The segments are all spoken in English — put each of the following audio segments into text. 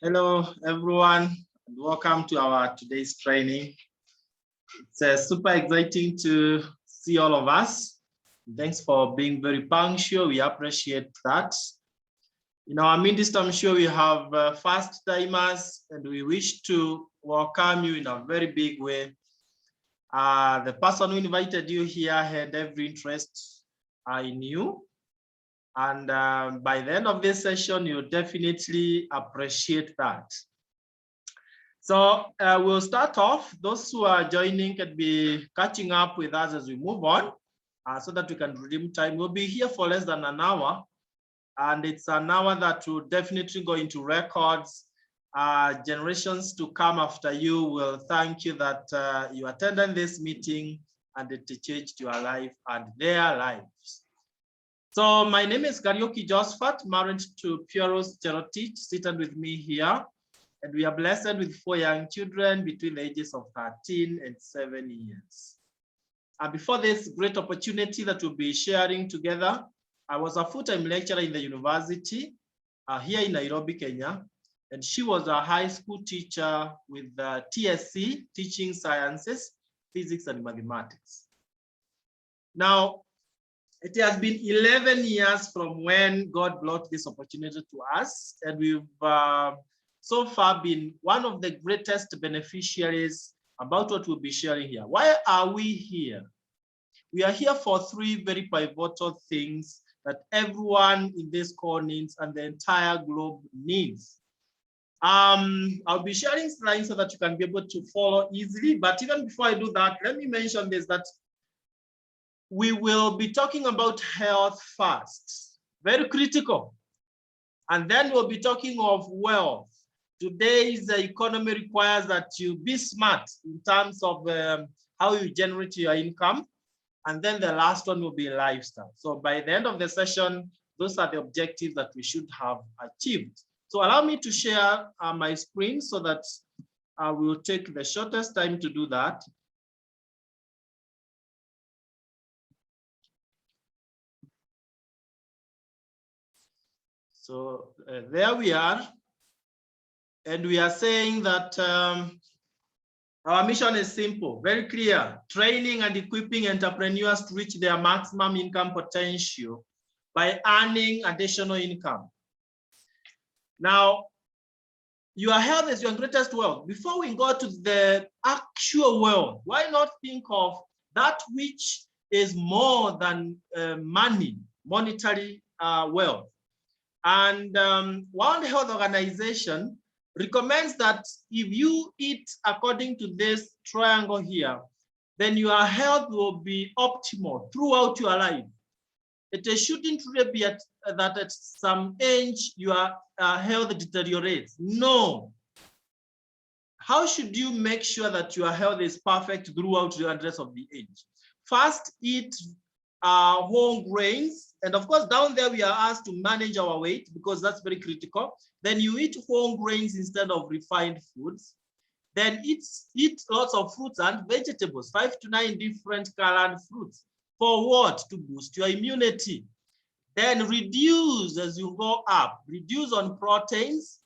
Hello, everyone, and welcome to our today's training. It's super exciting to see all of us. Thanks for being very punctual. We appreciate that. In our midst, I'm sure we have first timers, and we wish to welcome you in a very big way. The person who invited you here had every interest in you. And by the end of this session, you'll definitely appreciate that. So we'll start off. Those who are joining can be catching up with us as we move on so that we can redeem time. We'll be here for less than an hour. And it's an hour that will definitely go into records. Generations to come after you will thank you that you attended this meeting and it changed your life and their lives. So my name is Josphat, married to Pieros Cherotich, seated with me here. And we are blessed with 4 young children between the ages of 13 and 7 years. Before this great opportunity that we'll be sharing together, I was a full-time lecturer in the university here in Nairobi, Kenya. And she was a high school teacher with TSC, Teaching Sciences, Physics and Mathematics. Now, it has been 11 years from when God brought this opportunity to us, and we've so far been one of the greatest beneficiaries about what we'll be sharing here. Why are we here? We are here for 3 very pivotal things that everyone in this call needs and the entire globe needs. I'll be sharing slides so that you can be able to follow easily, but even before I do that, let me mention this, that we will be talking about health first, very critical. And then we'll be talking of wealth. Today's economy requires that you be smart in terms of how you generate your income. And then the last one will be lifestyle. So by the end of the session, those are the objectives that we should have achieved. So allow me to share my screen so that we will take the shortest time to do that. So there we are. And we are saying that our mission is simple, very clear: training and equipping entrepreneurs to reach their maximum income potential by earning additional income. Now, your health is your greatest wealth. Before we go to the actual wealth, why not think of that which is more than money, monetary wealth? And World Health Organization recommends that if you eat according to this triangle here, then your health will be optimal throughout your life. It shouldn't really be that at some age your health deteriorates. No. How should you make sure that your health is perfect throughout the rest of the age? First, eat whole grains. And of course, down there, we are asked to manage our weight because that's very critical. Then you eat whole grains instead of refined foods. Then eat lots of fruits and vegetables, 5 to 9 different colored fruits. For what? To boost your immunity. Then reduce as you go up. Reduce on proteins.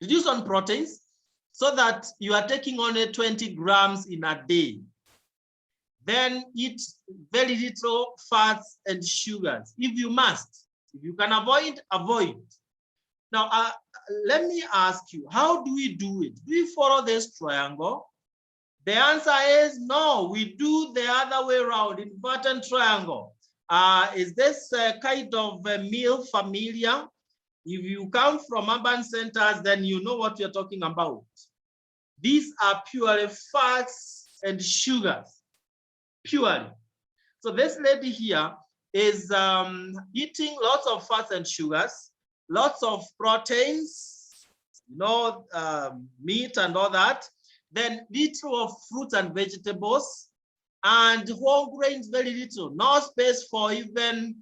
Reduce on proteins so that you are taking only 20 grams in a day. Then eat very little fats and sugars, if you must. If you can avoid, avoid. Now, let me ask you, how do we do it? Do we follow this triangle? The answer is no, we do the other way around, inverted triangle. Is this kind of a meal familiar? If you come from urban centers, then you know what we're talking about. These are purely fats and sugars. Purely. So this lady here is eating lots of fats and sugars, lots of proteins, meat and all that, then little of fruits and vegetables, and whole grains, very little, no space for even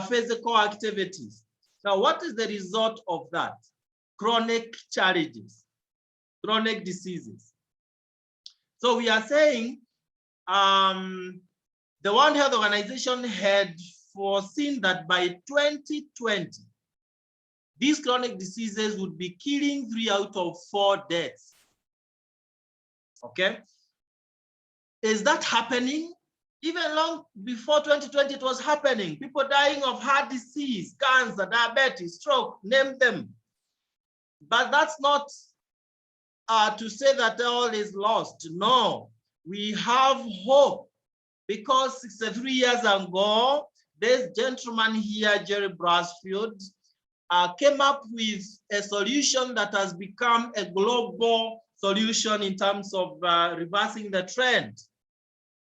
physical activities. Now, what is the result of that? Chronic challenges, chronic diseases. So we are saying the World Health Organization had foreseen that by 2020, these chronic diseases would be killing 3 out of 4 deaths. Okay? Is that happening? Even long before 2020, it was happening. People dying of heart disease, cancer, diabetes, stroke, name them. But that's not to say that all is lost. No, we have hope, because 63 years ago, this gentleman here, Jerry Brasfield, came up with a solution that has become a global solution in terms of reversing the trend.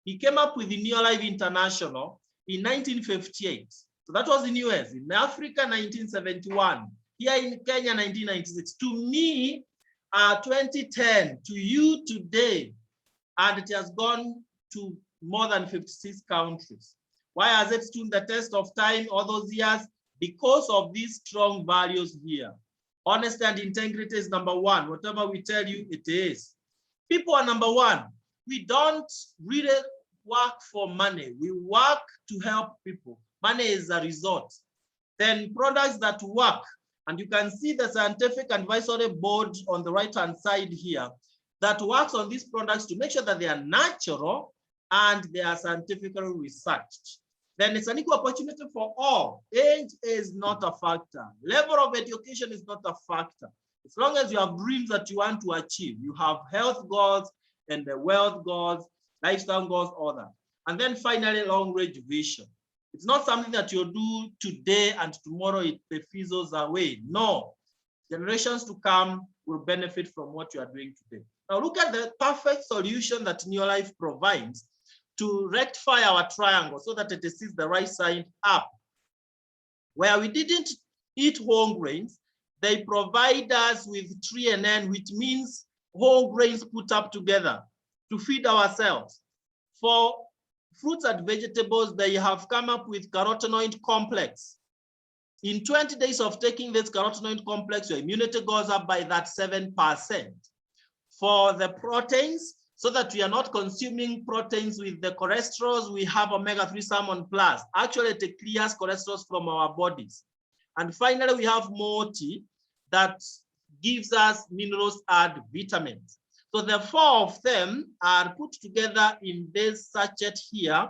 He came up with the Neolife International in 1958. So that was in the US. In Africa, 1971. Here in Kenya, 1996. To me, 2010. To you today. And it has gone to more than 56 countries. Why has it stood the test of time all those years? Because of these strong values here. Honesty and integrity is number 1. Whatever we tell you, it is. People are number 1. We don't really work for money. We work to help people. Money is a result. Then products that work, and you can see the scientific advisory board on the right-hand side here that works on these products to make sure that they are natural and they are scientifically researched. Then it's an equal opportunity for all. Age is not a factor. Level of education is not a factor. As long as you have dreams that you want to achieve, you have health goals and the wealth goals, lifestyle goals, all that. And then finally, long-range vision. It's not something that you'll do today and tomorrow it fizzles away. No, generations to come will benefit from what you are doing today. Now look at the perfect solution that Neolife provides to rectify our triangle so that it sees the right side up. Where we didn't eat whole grains, they provide us with 3NN, which means whole grains put up together to feed ourselves. For fruits and vegetables, they have come up with carotenoid complex. In 20 days of taking this carotenoid complex, your immunity goes up by that 7%. For the proteins, so that we are not consuming proteins with the cholesterols, we have omega-3 salmon plus. Actually, it clears cholesterols from our bodies. And finally, we have multi that gives us minerals and vitamins. So the 4 of them are put together in this sachet here.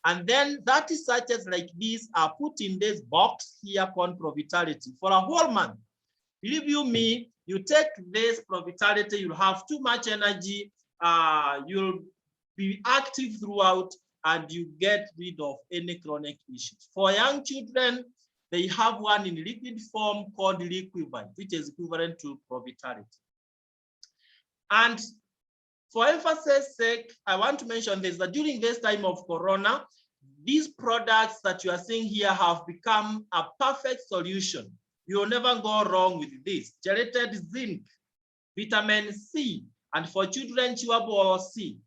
And then 30 sachets like these are put in this box here called Provitality for a whole month. Believe you me, you take this Provitality, you'll have too much energy, you'll be active throughout, and you get rid of any chronic issues. For young children, they have one in liquid form called Liquivite, which is equivalent to Provitality. And for emphasis sake, I want to mention this, that during this time of Corona, these products that you are seeing here have become a perfect solution. You will never go wrong with this. Gelated zinc, vitamin C, and for children, chewable C.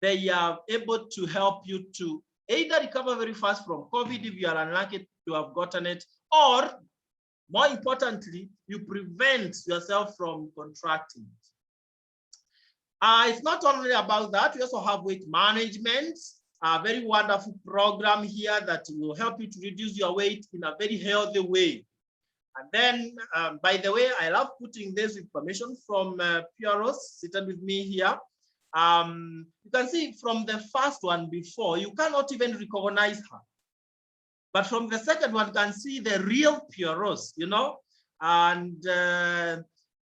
They are able to help you to either recover very fast from COVID if you are unlucky to have gotten it, or more importantly, you prevent yourself from contracting it. It's not only about that, we also have weight management, a very wonderful program here that will help you to reduce your weight in a very healthy way. And then, by the way, I love putting this information from Pieros, seated with me here. You can see from the first one before, you cannot even recognize her. But from the second one, you can see the real Pieros, you know, and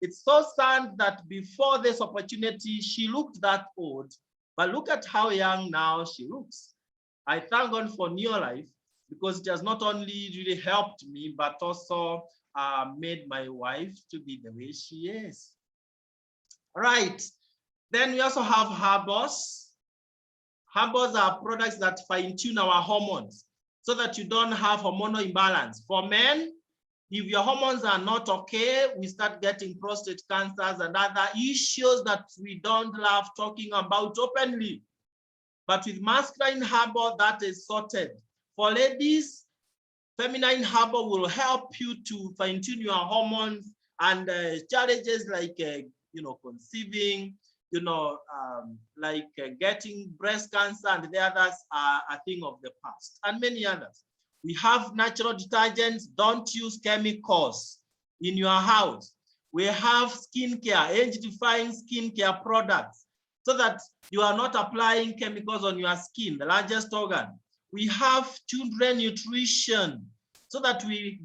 it's so sad that before this opportunity, she looked that old, but look at how young now she looks. I thank God for Neolife because it has not only really helped me, but also made my wife to be the way she is. All right. Then we also have herbals. Herbals are products that fine-tune our hormones so that you don't have hormonal imbalance. For men, if your hormones are not okay, we start getting prostate cancers and other issues that we don't love talking about openly. But with masculine herbal, that is sorted. For ladies, feminine herbal will help you to fine-tune your hormones, and challenges like conceiving, getting breast cancer and the others are a thing of the past, and many others. We have natural detergents. Don't use chemicals. in your house. We have skincare, age-defying skincare products, so that you are not applying chemicals on your skin, the largest organ. We have children nutrition, so that we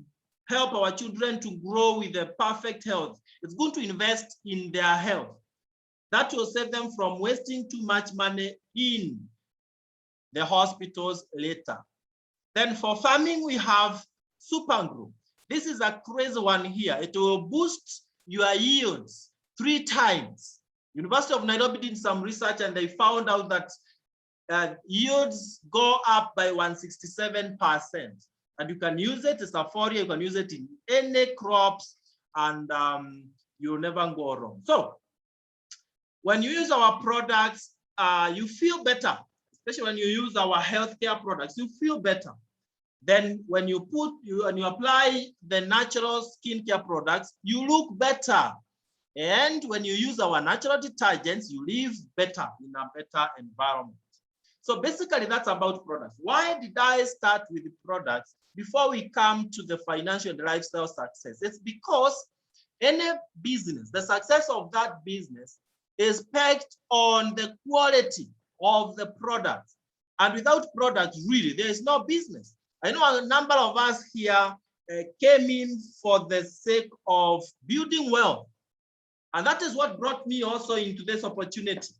help our children to grow with a perfect health. It's good to invest in their health. That will save them from wasting too much money in the hospitals later. Then for farming, we have Supergroup. This is a crazy one here. It will boost your yields 3 times. University of Nairobi did some research and they found out that yields go up by 167%. And you can use it, it's a foliar, you can use it in any crops, and you'll never go wrong. So when you use our products, you feel better, especially when you use our healthcare products, you feel better. Then when you apply the natural skincare products, you look better. And when you use our natural detergents, you live better in a better environment. So basically that's about products. Why did I start with the products before we come to the financial and lifestyle success? It's because any business, the success of that business is pegged on the quality of the product. And without products, really, there is no business. I know a number of us here came in for the sake of building wealth. And that is what brought me also into this opportunity.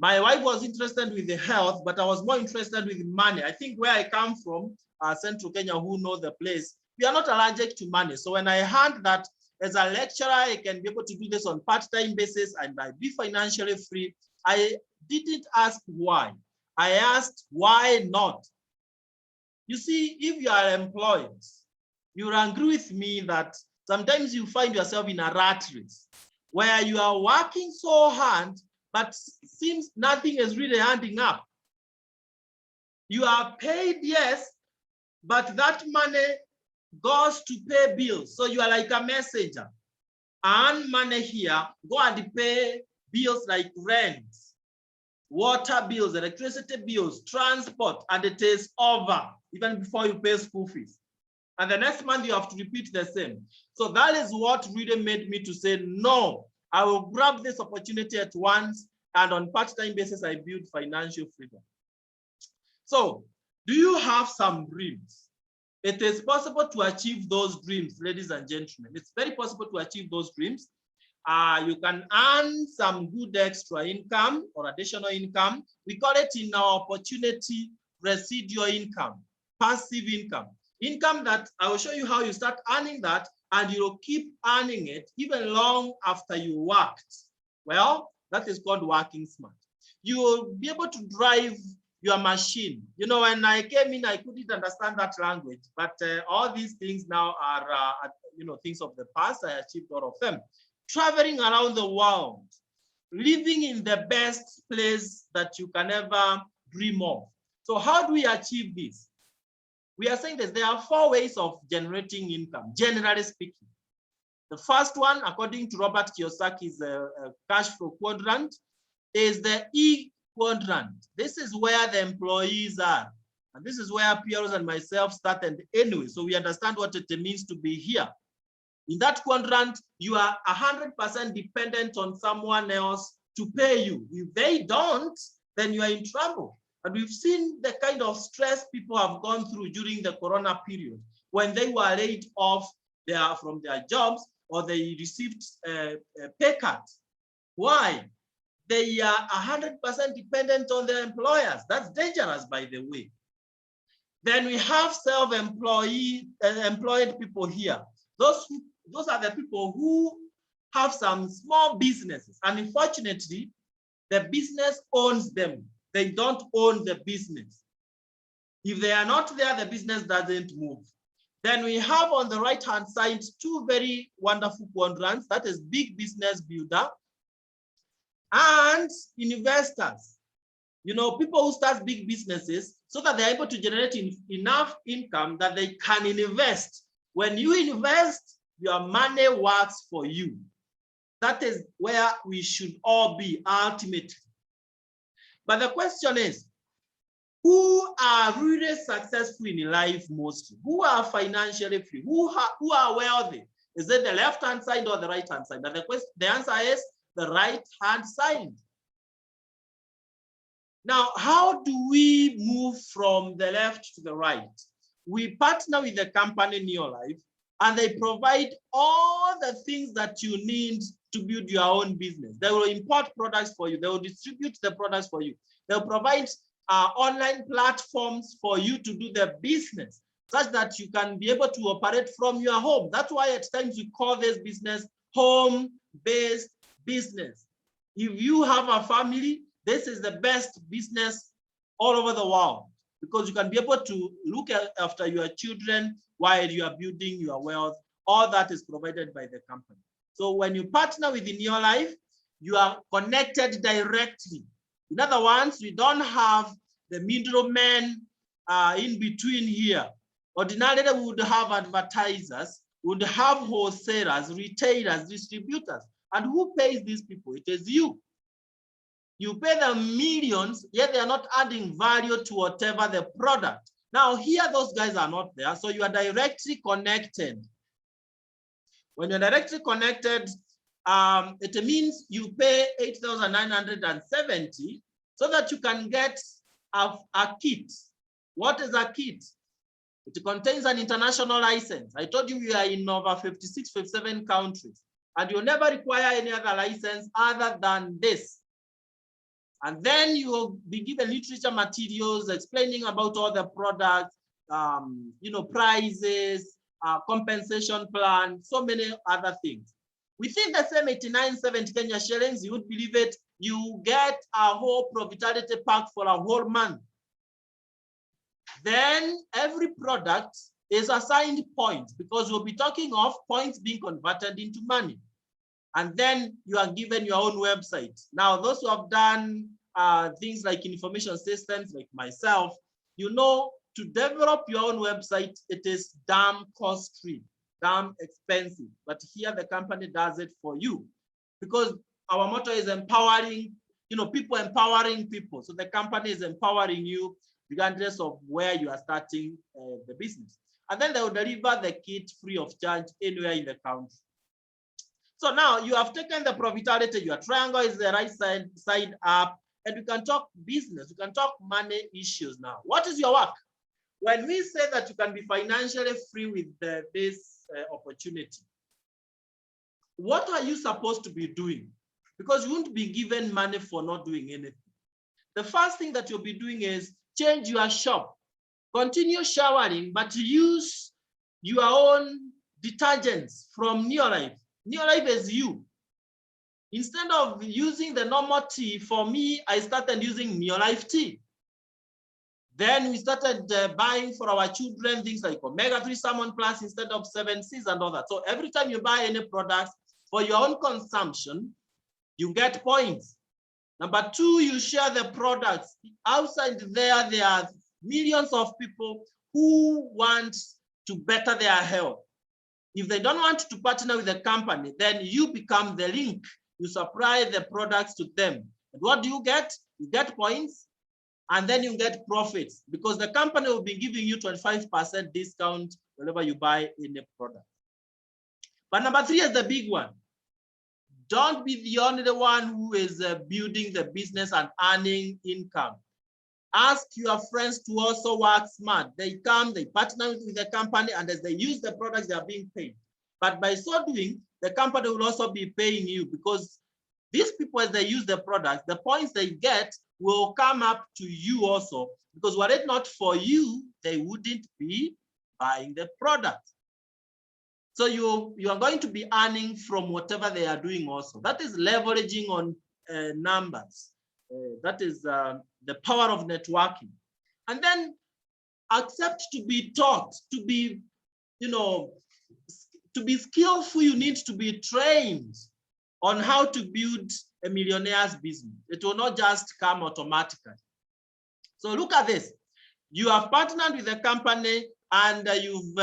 My wife was interested with the health, but I was more interested with money. I think where I come from, Central Kenya, who know the place, we are not allergic to money. So when I heard that as a lecturer, I can be able to do this on part-time basis and I be financially free, I didn't ask why. I asked why not. You see, if you are employed, you'll agree with me that sometimes you find yourself in a rat race where you are working so hard, but seems nothing is really handing up. You are paid, yes, but that money goes to pay bills. So you are like a messenger. Earn money here, go and pay bills like rent, water bills, electricity bills, transport, and it is over even before you pay school fees. And the next month you have to repeat the same. So that is what really made me to say, no, I will grab this opportunity at once, and on part-time basis, I build financial freedom. So do you have some dreams? It is possible to achieve those dreams, ladies and gentlemen. It's very possible to achieve those dreams. You can earn some good extra income or additional income. We call it in our opportunity residual income, passive income. Income that I will show you how you start earning that, and you'll keep earning it even long after you worked. Well, that is called working smart. You will be able to drive your machine. You know, when I came in, I couldn't understand that language, but all these things now are, things of the past. I achieved all of them. Traveling around the world, living in the best place that you can ever dream of. So how do we achieve this? We are saying that there are 4 ways of generating income, generally speaking. The first one, according to Robert Kiyosaki's cash flow quadrant, is the E quadrant. This is where the employees are. And this is where Pierre and myself started anyway. So we understand what it means to be here. In that quadrant, you are 100% dependent on someone else to pay you. If they don't, then you are in trouble. And we've seen the kind of stress people have gone through during the Corona period when they were laid off from their jobs or they received pay cuts. Why? They are 100% dependent on their employers. That's dangerous, by the way. Then we have self-employed people here. Those are the people who have some small businesses, and unfortunately, the business owns them. They don't own the business. If they are not there, the business doesn't move. Then we have on the right-hand side 2 very wonderful quadrants. That is big business builder and investors. You know, people who start big businesses so that they're able to generate enough income that they can invest. When you invest, your money works for you. That is where we should all be ultimately. But the question is, who are really successful in life mostly, who are financially free, who are wealthy. Is it the left-hand side or the right-hand side? And the answer is the right-hand side. Now, how do we move from the left to the right? We partner with the company Neolife, and they provide all the things that you need to build your own business. They will import products for you. They will distribute the products for you. They'll provide online platforms for you to do the business, such that you can be able to operate from your home. That's why at times we call this business home-based business. If you have a family, this is the best business all over the world, because you can be able to look after your children while you are building your wealth. All that is provided by the company. So when you partner with Neolife, you are connected directly. In other words, we don't have the middlemen in between here. Ordinarily, we would have advertisers, we would have wholesalers, retailers, distributors. And who pays these people? It is you. You pay them millions, yet they are not adding value to whatever the product. Now here, those guys are not there, so you are directly connected. When you're directly connected, it means you pay 8,970 so that you can get a kit. What is a kit? It contains an international license. I told you we are in over 56, 57 countries, and you'll never require any other license other than this. And then you will be given literature materials explaining about all the products, prices, compensation plan, so many other things. Within the same 89.70 Kenya shillings, you would believe it, you get a whole profitability pack for a whole month. Then every product is assigned points, because we'll be talking of points being converted into money. And then you are given your own website. Now, those who have done things like information systems, like myself, you know, to develop your own website, it is damn costly, damn expensive. But here the company does it for you, because our motto is empowering, people empowering people. So the company is empowering you regardless of where you are starting the business. And then they will deliver the kit free of charge anywhere in the country. So now you have taken the profitability, your triangle is the right side up, and we can talk business, we can talk money issues now. What is your work? When we say that you can be financially free with this opportunity, what are you supposed to be doing? Because you won't be given money for not doing anything. The first thing that you'll be doing is change your shop. Continue showering, but use your own detergents from Neolife. Neolife is you. Instead of using the normal tea, for me, I started using Neolife tea. Then we started buying for our children things like omega-3 salmon plus instead of 7Cs and all that. So every time you buy any products for your own consumption, you get points. Number two, you share the products. Outside there are millions of people who want to better their health. If they don't want to partner with the company, then you become the link. You supply the products to them. And what do you get? You get points, and then you get profits, because the company will be giving you 25% discount whenever you buy any product. But number three is the big one. Don't be the only one who is building the business and earning income. Ask your friends to also work smart. They come, they partner with the company, and as they use the products, they are being paid. But by so doing, the company will also be paying you, because these people, as they use the products, the points they get will come up to you also, because were it not for you, they wouldn't be buying the product. So you are going to be earning from whatever they are doing also. That is leveraging on numbers. That is the power of networking. And then accept to be taught, to be skillful. You need to be trained on how to build a millionaire's business. It will not just come automatically. So look at this. You have partnered with a company, and you've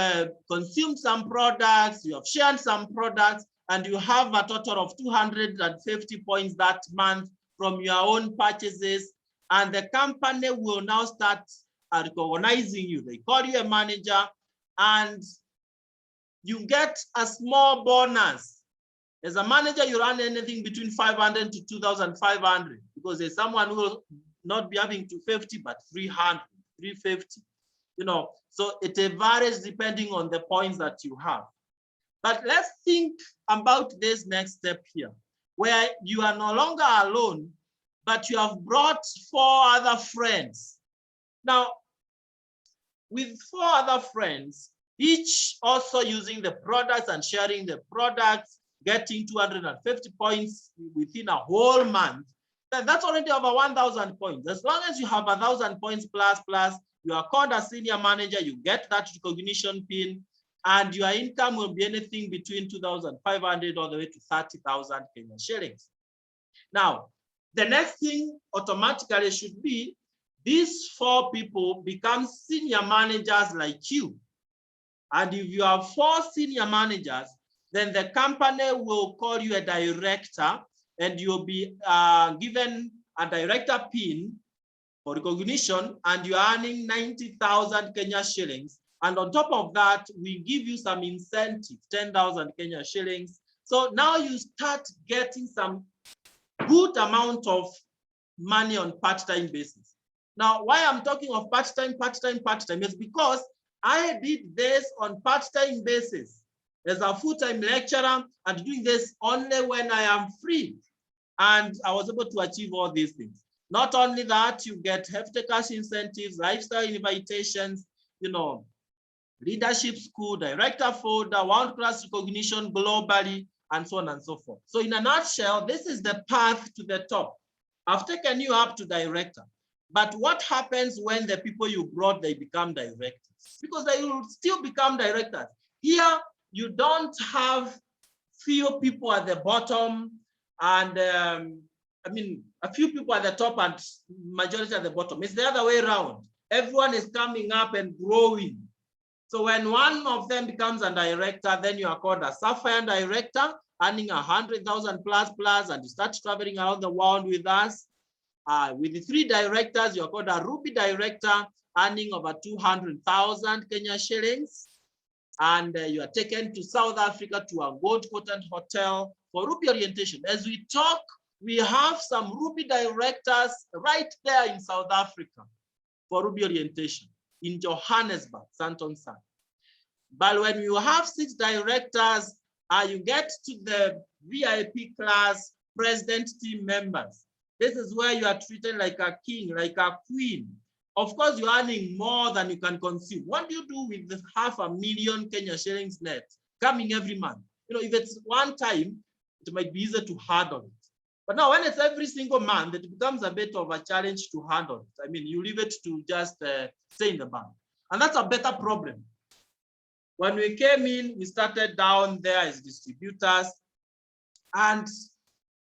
consumed some products, you have shared some products, and you have a total of 250 points that month from your own purchases. and the company will now start recognizing you. They call you a manager, and you get a small bonus. As a manager, you run anything between 500 to 2,500, because there's someone who will not be having 250, but 300, 350. You know, so it varies depending on the points that you have. But let's think about this next step here, where you are no longer alone, but you have brought 4 other friends. Now, with 4 other friends, each also using the products and sharing the products, getting 250 points within a whole month, then that's already over 1,000 points. As long as you have 1,000 points plus, you are called a senior manager, you get that recognition pin, and your income will be anything between 2,500 all the way to 30,000 Kenyan shillings. Now, the next thing automatically should be these 4 people become senior managers like you. And if you have 4 senior managers, then the company will call you a director, and you'll be given a director pin for recognition, and you're earning 90,000 Kenya shillings. And on top of that, we give you some incentive, 10,000 Kenya shillings. So now you start getting some good amount of money on part-time basis. Now, why I'm talking of part-time is because I did this on part-time basis as a full-time lecturer, and doing this only when I am free. And I was able to achieve all these things. Not only that, you get hefty cash incentives, lifestyle invitations, you know, leadership school, director folder, world-class recognition globally, and so on and so forth. So in a nutshell, this is the path to the top. I've taken you up to director. But what happens when the people you brought, they become directors? Because they will still become directors. Here, you don't have few people at the bottom, and I mean, a few people at the top and majority at the bottom. It's the other way around. Everyone is coming up and growing. So when one of them becomes a director, then you are called a Sapphire director, earning 100,000 plus, and you start traveling around the world with us. With the 3 directors, you're called a Ruby director, earning over 200,000 Kenya shillings. And you are taken to South Africa to a gold-coated hotel for Ruby orientation. As we talk, we have some Ruby directors right there in South Africa for Ruby orientation in Johannesburg, Santon San. But when you have 6 directors, you get to the VIP class president team members. This is where you are treated like a king, like a queen. Of course, you're earning more than you can consume. What do you do with the 500,000 Kenya shillings net coming every month? You know, if it's one time, it might be easier to handle it. But now when it's every single month, it becomes a bit of a challenge to handle it. I mean, you leave it to just stay in the bank. And that's a better problem. When we came in, we started down there as distributors. And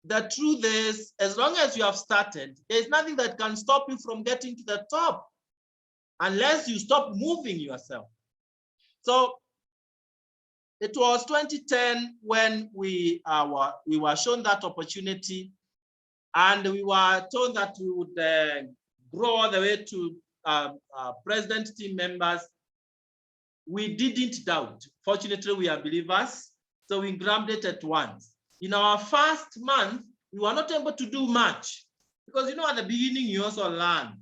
the truth is, as long as you have started, there's nothing that can stop you from getting to the top unless you stop moving yourself. So it was 2010 when we were shown that opportunity, and we were told that we would grow all the way to president team members. We didn't doubt. Fortunately, we are believers, so we grabbed it at once. In our first month, we were not able to do much because, you know, at the beginning, you also learn.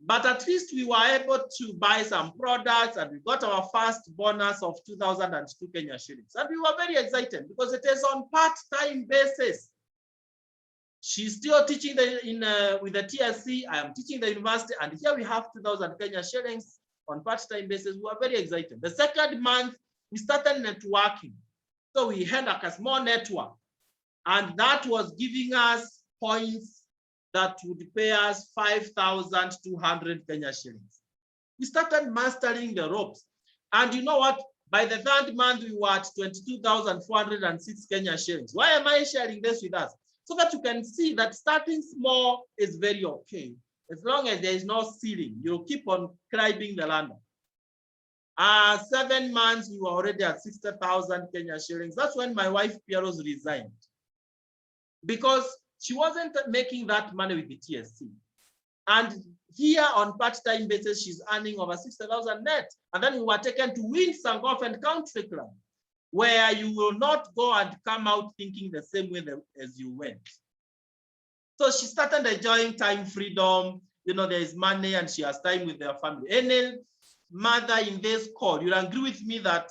But at least we were able to buy some products, and we got our first bonus of 2,002 Kenya shillings. And we were very excited because it is on part-time basis. She's still teaching with the TSC. I am teaching the university, and here we have 2,000 Kenya shillings on part-time basis. We were very excited. The second month, we started networking. So we had like a small network, and that was giving us points that would pay us 5,200 Kenya shillings. We started mastering the ropes. And you know what? By the 3rd month, we were at 22,406 Kenya shillings. Why am I sharing this with us? So that you can see that starting small is very okay. As long as there is no ceiling, you'll keep on climbing the ladder. 7 months, we were already at 60,000 Kenya shillings. That's when my wife, Pieros, resigned. Because she wasn't making that money with the TSC. And here on part-time basis, she's earning over 60,000 net. And then we were taken to Winsangofen Country Club, where you will not go and come out thinking the same way as you went. So she started enjoying time freedom. You know, there is money and she has time with their family. Any mother in this call, you'll agree with me that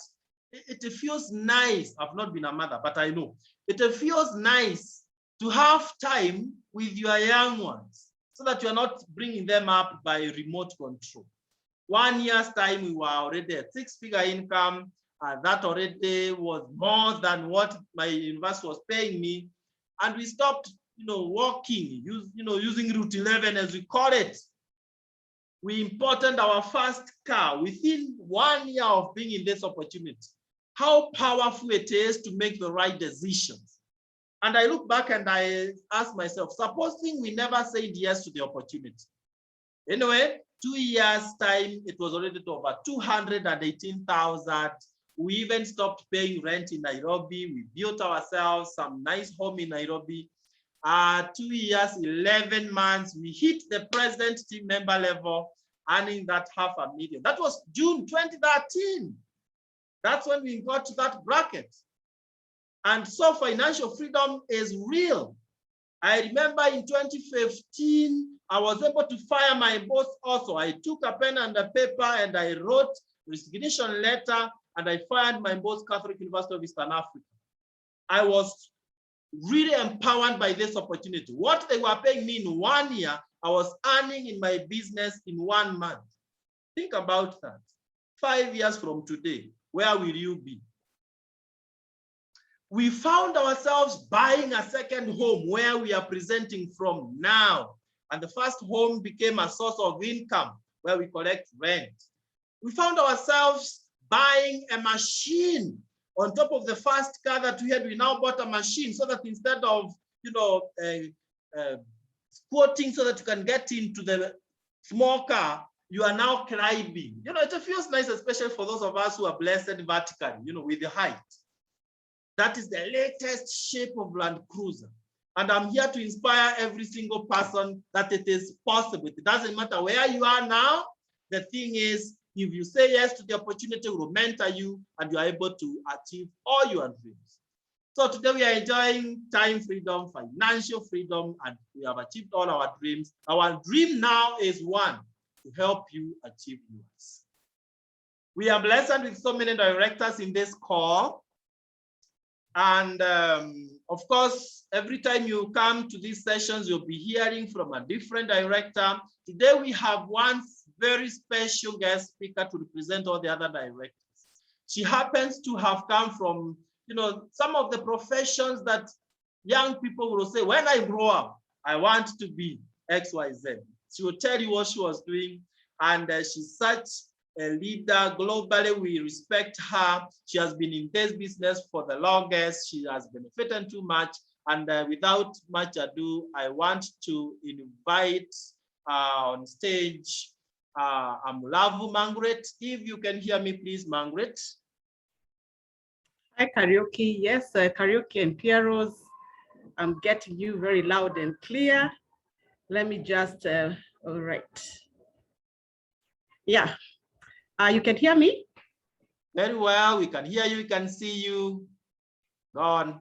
it feels nice. I've not been a mother, but I know. It feels nice to have time with your young ones so that you're not bringing them up by remote control. 1 year's time, we were already at 6-figure income. That already was more than what my university was paying me. And we stopped, working, using Route 11 as we call it. We imported our first car within 1 year of being in this opportunity. How powerful it is to make the right decisions. And I look back and I ask myself, supposing we never said yes to the opportunity. Anyway, 2 years time, it was already to over 218,000. We even stopped paying rent in Nairobi. We built ourselves some nice home in Nairobi. 2 years, 11 months, we hit the president team member level, earning that $500,000. That was June 2013. That's when we got to that bracket. And so financial freedom is real. I remember in 2015, I was able to fire my boss also. I took a pen and a paper and I wrote a resignation letter and I fired my boss, Catholic University of Eastern Africa. I was really empowered by this opportunity. What they were paying me in 1 year, I was earning in my business in 1 month. Think about that. 5 years from today, where will you be? We found ourselves buying a second home where we are presenting from now. And the first home became a source of income where we collect rent. We found ourselves buying a machine on top of the first car that we had. We now bought a machine so that instead of, squatting so that you can get into the small car, you are now climbing. It feels nice, especially for those of us who are blessed vertically, with the height. That is the latest shape of Land Cruiser. And I'm here to inspire every single person that it is possible. It doesn't matter where you are now. The thing is, if you say yes to the opportunity, we will mentor you and you are able to achieve all your dreams. So today we are enjoying time freedom, financial freedom, and we have achieved all our dreams. Our dream now is one, to help you achieve yours. We are blessed with so many directors in this call. And of course, every time you come to these sessions, you'll be hearing from a different director. Today, we have one very special guest speaker to represent all the other directors. She happens to have come from, some of the professions that young people will say, when I grow up, I want to be XYZ. She will tell you what she was doing. And she's such a leader globally. We respect her. She has been in this business for the longest. She has benefited too much. And without much ado, I want to invite on stage Amulavu, Margaret. If you can hear me, please, Margaret. Hi, Karaoke. Yes, Karaoke and Pieros. I'm getting you very loud and clear. Let me just, all right. Yeah. You can hear me? Very well. We can hear you. We can see you. Go on.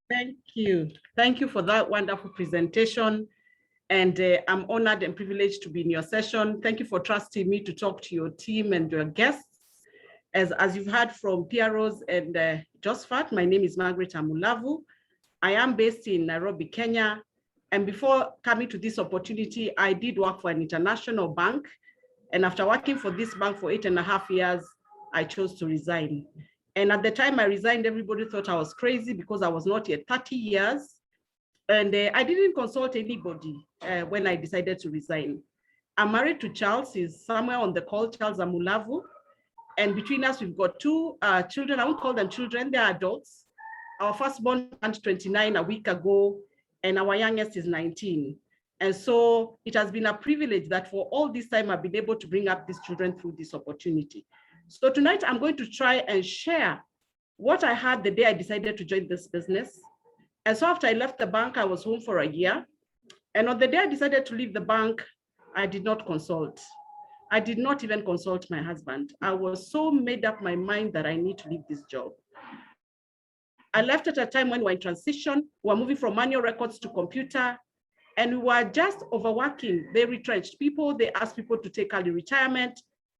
Thank you. Thank you for that wonderful presentation. And I'm honored and privileged to be in your session. Thank you for trusting me to talk to your team and your guests. As you've heard from Pieros and Josphat, my name is Margaret Amulavu. I am based in Nairobi, Kenya. And before coming to this opportunity, I did work for an international bank. And after working for this bank for 8.5 years, I chose to resign. And at the time I resigned, everybody thought I was crazy because I was not yet 30 years. And I didn't consult anybody when I decided to resign. I'm married to Charles. He's somewhere on the call, Charles Amulavu. And between us, we've got two children. I won't call them children, they're adults. Our firstborn turned 29 a week ago, and our youngest is 19. And so it has been a privilege that for all this time, I've been able to bring up these children through this opportunity. So tonight, I'm going to try and share what I had the day I decided to join this business. And so after I left the bank, I was home for a year. And on the day I decided to leave the bank, I did not consult. I did not even consult my husband. I was so made up my mind that I need to leave this job. I left at a time when we were in transition. We were moving from manual records to computer, and we were just overworking. They retrenched people. They asked people to take early retirement.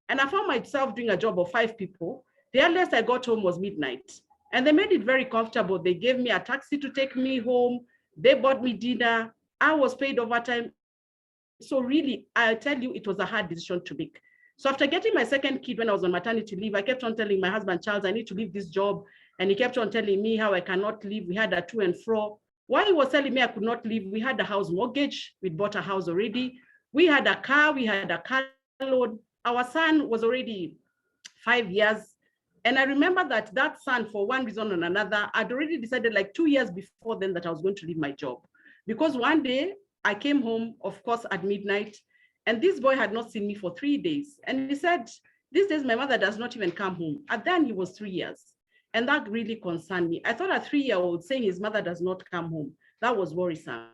And I found myself doing a job of 5 people. The earliest I got home was midnight. And they made it very comfortable. They gave me a taxi to take me home. They bought me dinner. I was paid overtime. So really, I tell you, it was a hard decision to make. So after getting my second kid when I was on maternity leave, I kept on telling my husband, Charles, I need to leave this job. And he kept on telling me how I cannot leave. We had a to and fro. While he was telling me I could not leave, we had a house mortgage. We'd bought a house already. We had a car. We had a car loan. Our son was already 5 years. And I remember that son, for one reason or another, I'd already decided like 2 years before then that I was going to leave my job. Because one day I came home, of course, at midnight, and this boy had not seen me for 3 days. And he said, these days my mother does not even come home. And then he was 3 years. And that really concerned me. I thought a 3-year-old saying his mother does not come home, that was worrisome.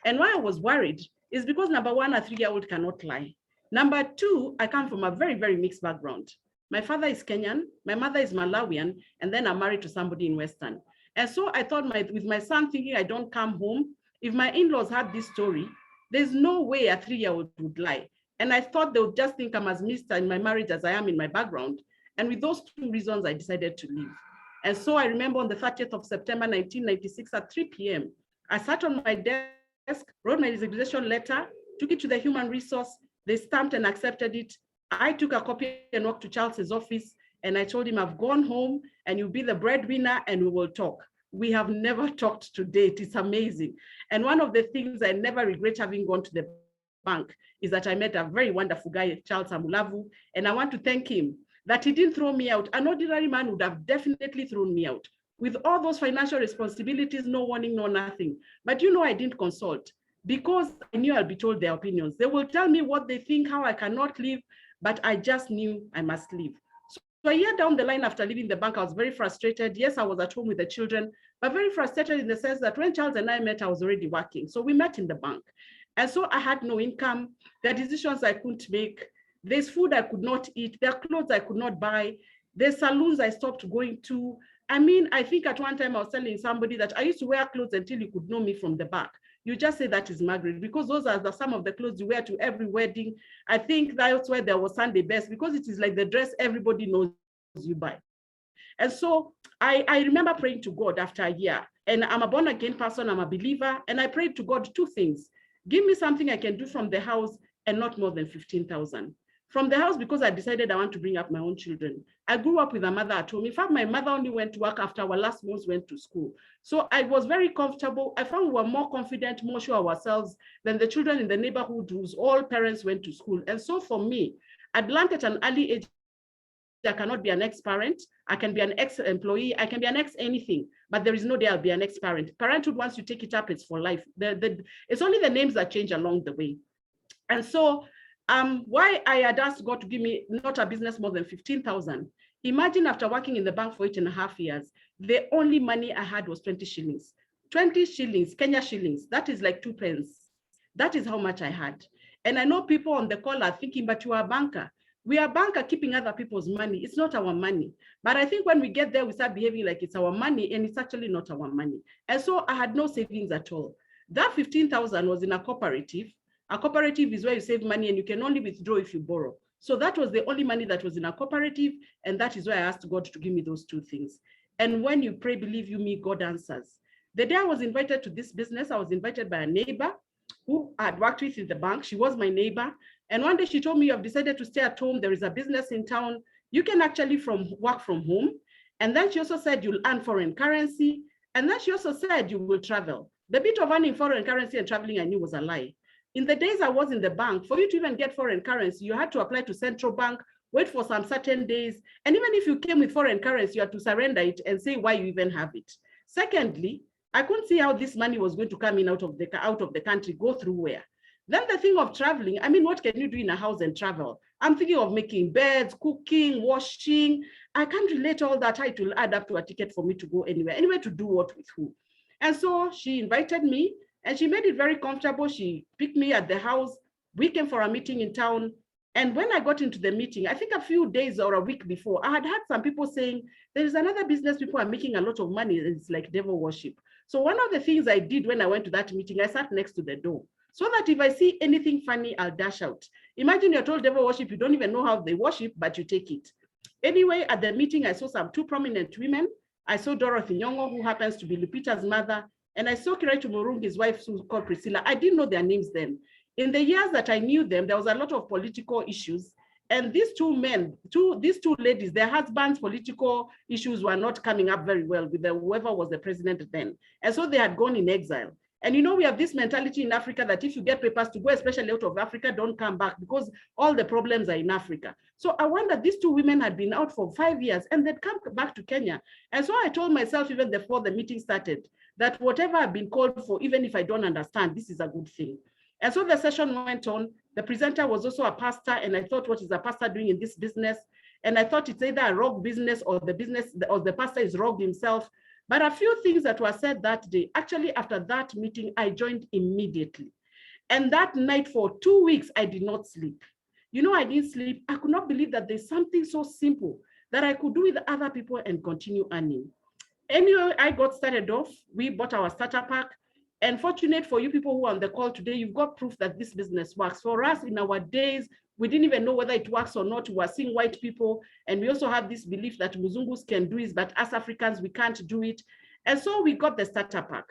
And why I was worried is because number one, a 3-year-old cannot lie. Number two, I come from a very, very mixed background. My father is Kenyan, my mother is Malawian, and then I'm married to somebody in Western. And so I thought with my son thinking I don't come home, if my in-laws had this story, there's no way a 3-year-old would lie. And I thought they would just think I'm as mixed in my marriage as I am in my background. And with those 2 reasons, I decided to leave. And so I remember on the 30th of September, 1996 at 3 p.m., I sat on my desk, wrote my resignation letter, took it to the human resource. They stamped and accepted it. I took a copy and walked to Charles's office, and I told him, I've gone home and you'll be the breadwinner and we will talk. We have never talked to date. It's amazing. And one of the things I never regret having gone to the bank is that I met a very wonderful guy, Charles Amulavu, and I want to thank him that he didn't throw me out. An ordinary man would have definitely thrown me out. With all those financial responsibilities, no warning, no nothing. But you know, I didn't consult because I knew I'll be told their opinions. They will tell me what they think, how I cannot leave, but I just knew I must leave. So a year down the line after leaving the bank, I was very frustrated. Yes, I was at home with the children, but very frustrated in the sense that when Charles and I met, I was already working. So we met in the bank. And so I had no income. There are decisions I couldn't make. There's food I could not eat. There are clothes I could not buy. There's salons I stopped going to. I mean, I think at one time I was telling somebody that I used to wear clothes until you could know me from the back. You just say that is Margaret, because those are some of the clothes you wear to every wedding. I think that's why there was Sunday best, because it is like the dress everybody knows you by. And so I remember praying to God after a year, and I'm a born again person, I'm a believer, and I prayed to God 2 things. Give me something I can do from the house and not more than 15,000. From the house, because I decided I want to bring up my own children. I grew up with a mother at home. In fact, my mother only went to work after our last ones went to school. So I was very comfortable. I found we were more confident, more sure of ourselves than the children in the neighborhood whose all parents went to school. And so for me, I'd learned at an early age, I cannot be an ex-parent. I can be an ex-employee. I can be an ex-anything, but there is no day I'll be an ex-parent. Parenthood, once you take it up, it's for life. It's only the names that change along the way. And so why I had asked God to give me not a business more than 15,000. Imagine after working in the bank for 8.5 years, the only money I had was 20 shillings. 20 shillings, Kenya shillings, that is like 2 pence. That is how much I had. And I know people on the call are thinking, but you are a banker. We are a banker keeping other people's money. It's not our money. But I think when we get there, we start behaving like it's our money, and it's actually not our money. And so I had no savings at all. That 15,000 was in a cooperative. A cooperative is where you save money and you can only withdraw if you borrow. So that was the only money that was in a cooperative. And that is why I asked God to give me those 2 things. And when you pray, believe you me, God answers. The day I was invited to this business, I was invited by a neighbor who I had worked with in the bank. She was my neighbor. And one day she told me, you have decided to stay at home. There is a business in town. You can actually work from home. And then she also said, you'll earn foreign currency. And then she also said, you will travel. The bit of earning foreign currency and traveling I knew was a lie. In the days I was in the bank, for you to even get foreign currency, you had to apply to central bank, wait for some certain days. And even if you came with foreign currency, you had to surrender it and say why you even have it. Secondly, I couldn't see how this money was going to come in out of the country, go through where. Then the thing of traveling, I mean, what can you do in a house and travel? I'm thinking of making beds, cooking, washing. I can't relate all that. It will add up to a ticket for me to go anywhere. Anywhere to do what with who. And so she invited me. And she made it very comfortable. She picked me at the house. We came for a meeting in town. And when I got into the meeting, I think a few days or a week before, I had had some people saying, there is another business, people are making a lot of money. It's like devil worship. So one of the things I did when I went to that meeting, I sat next to the door so that if I see anything funny, I'll dash out. Imagine you're told devil worship, you don't even know how they worship, but you take it. Anyway, at the meeting, I saw two prominent women. I saw Dorothy Nyong'o, who happens to be Lupita's mother, and I saw Kiraitu Murungi's wife, who's called Priscilla. I didn't know their names then. In the years that I knew them, there was a lot of political issues. And these these two ladies, their husbands' political issues were not coming up very well with whoever was the president then. And so they had gone in exile. And you know, we have this mentality in Africa that if you get papers to go, especially out of Africa, don't come back because all the problems are in Africa. So I wondered, these two women had been out for 5 years and they'd come back to Kenya. And so I told myself, even before the meeting started, that whatever I've been called for, even if I don't understand, this is a good thing. And so the session went on. The presenter was also a pastor, and I thought, what is a pastor doing in this business? And I thought it's either a rogue business or the pastor is rogue himself. But a few things that were said that day, actually after that meeting, I joined immediately. And that night for 2 weeks, I did not sleep. You know, I didn't sleep. I could not believe that there's something so simple that I could do with other people and continue earning. Anyway, I got started off. We bought our starter pack. And fortunate for you people who are on the call today, you've got proof that this business works. For us in our days, we didn't even know whether it works or not. We were seeing white people. And we also have this belief that Muzungus can do it, but us Africans, we can't do it. And so we got the starter pack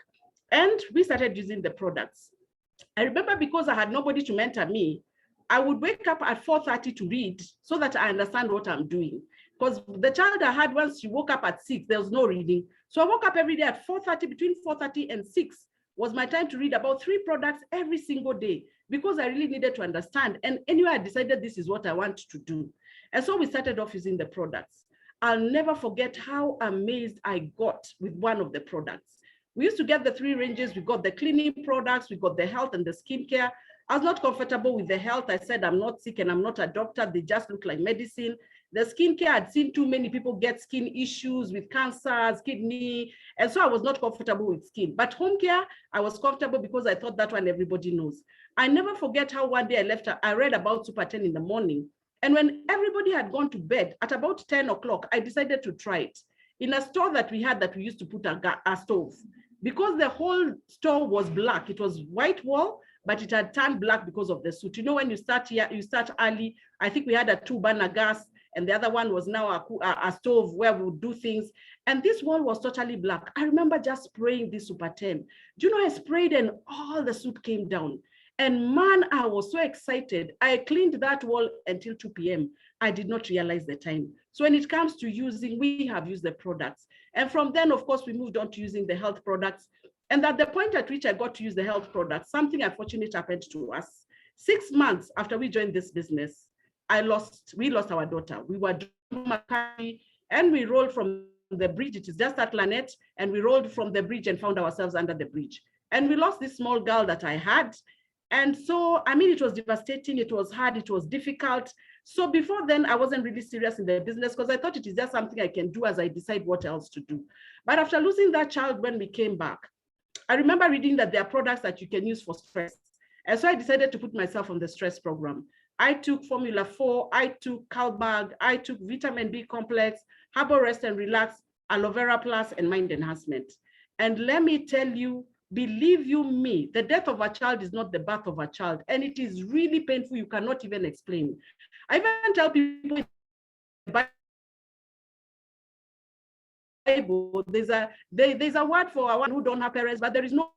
and we started using the products. I remember because I had nobody to mentor me, I would wake up at 4:30 to read so that I understand what I'm doing. Because the child I had, once she woke up at 6, there was no reading. So I woke up every day at 4:30, between 4:30 and 6 was my time to read about 3 products every single day because I really needed to understand. And anyway, I decided this is what I want to do. And so we started off using the products. I'll never forget how amazed I got with one of the products. We used to get the 3 ranges. We got the cleaning products, we got the health and the skincare. I was not comfortable with the health. I said, I'm not sick and I'm not a doctor. They just look like medicine. The skincare, I'd seen too many people get skin issues with cancers, kidney. And so I was not comfortable with skin. But home care, I was comfortable because I thought that one everybody knows. I never forget how one day I read about Super 10 in the morning. And when everybody had gone to bed at about 10 o'clock, I decided to try it in a store that we had that we used to put a stove. Because the whole store was black, it was white wall, but it had turned black because of the soot. You know, when you start here, you start early. I think we had a 2-burner gas, and the other one was now a stove where we would do things. And this wall was totally black. I remember just spraying this Super 10. Do you know, I sprayed and all the soot came down. And man, I was so excited. I cleaned that wall until 2 p.m. I did not realize the time. So when it comes to using, we have used the products. And from then, of course, we moved on to using the health products. And at the point at which I got to use the health products, something unfortunate happened to us. 6 months after we joined this business, we lost our daughter. We were and we rolled from the bridge. It is just at Lanet, and we rolled from the bridge and found ourselves under the bridge. And we lost this small girl that I had. And so, I mean, it was devastating, it was hard, it was difficult. So before then, I wasn't really serious in the business because I thought it is just something I can do as I decide what else to do. But after losing that child, when we came back, I remember reading that there are products that you can use for stress. And so I decided to put myself on the stress program. I took Formula 4, I took CalBag, I took Vitamin B Complex, Herbal Rest and Relax, Aloe Vera Plus, and Mind Enhancement. And let me tell you, believe you me, the death of a child is not the birth of a child. And it is really painful. You cannot even explain. I even tell people in the Bible, there's a word for a one who don't have parents, but there is no